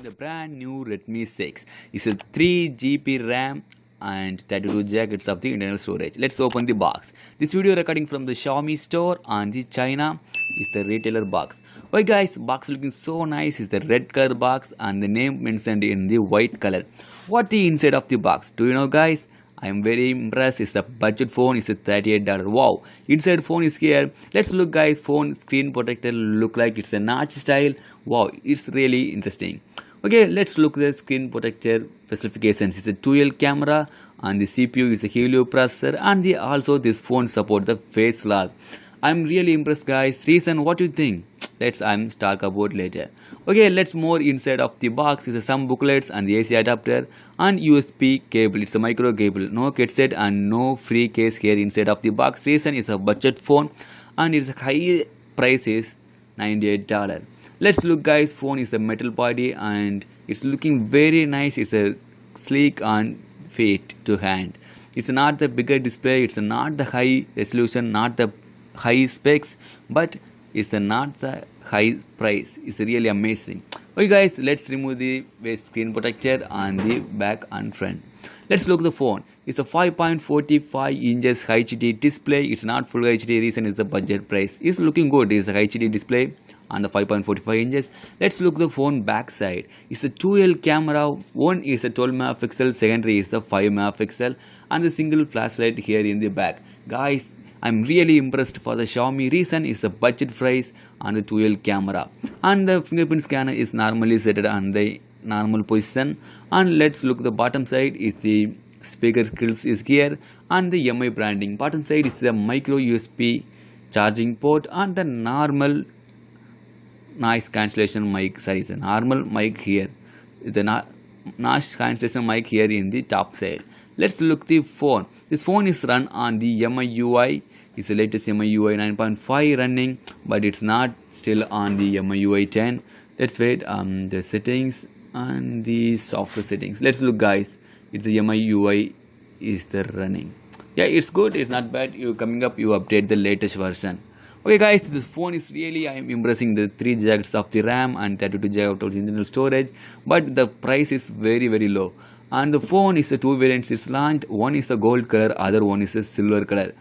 The brand new Redmi 6 is a 3 GB RAM and 32 gigabytes of the internal storage. Let's open the box. This video recording from the Xiaomi store and the China is the retailer box. Okay guys, box looking so nice is the red color box and the name mentioned in the white color. What the inside of the box? Do you know guys? I am very impressed. It's a budget phone. It's a $38. Wow. Inside phone is here. Let's look guys. Phone screen protector look like it's a notch style. Wow. It's really interesting. Okay, let's look the screen protector specifications. It's a dual camera and the CPU is a Helio processor and also this phone support the face lock. I'm really impressed guys. Reason, what do you think? Let's talk about later. Okay, let's more inside of the box is some booklets and the AC adapter and USB cable. It's a micro cable, no headset and no free case here inside of the box. Reason is a budget phone and its high price is $98. Let's look guys, phone is a metal body and it's looking very nice. It's a sleek and fit to hand. It's not the bigger display, it's not the high resolution, not the high specs, but it's not the high price. It's really amazing. Okay guys, let's remove the base screen protector on the back and front. Let's look the phone. It's a 5.45 inches HD display. It's not full HD, reason is the budget price. It's looking good. It's a HD display on the 5.45 inches. Let's look the phone back side. It's a dual camera. One is a 12 megapixel, secondary is a 5 megapixel and the single flashlight here in the back. Guys, I'm really impressed for the Xiaomi. Reason is a budget price and the dual camera. And the fingerprint scanner is normally set on the normal position. And let's look the bottom side is the speaker skills is here and the MI branding. Bottom side is the micro USB charging port and the normal noise cancellation mic. Sorry, it's a normal mic here. The noise cancellation mic here in the top side. Let's look the phone. This phone is run on the MIUI. It's the latest MIUI 9.5 running, but it's not still on the MIUI 10. Let's wait the settings and the software settings. Let's look guys. It's the MIUI is the running. Yeah, it's good. It's not bad. You coming up, you update the latest version. Okay guys, this phone is really, I am impressing the 3 gigabytes of the RAM and 32 gigabytes of the internal storage, but the price is very low. And the phone is a 2 variants is launched. One is a gold color, other one is a silver color.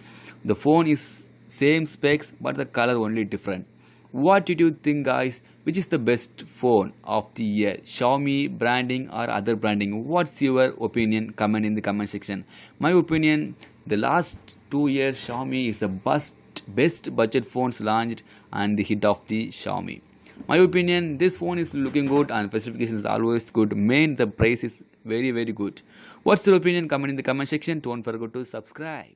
The phone is same specs, but the color only different. What did you think guys? Which is the best phone of the year? Xiaomi branding or other branding? What's your opinion? Comment in the comment section. My opinion, the last 2 years Xiaomi is the best budget phones launched and the hit of the Xiaomi. My opinion, this phone is looking good and specifications is always good. Main, the price is very good. What's your opinion? Comment in the comment section. Don't forget to subscribe.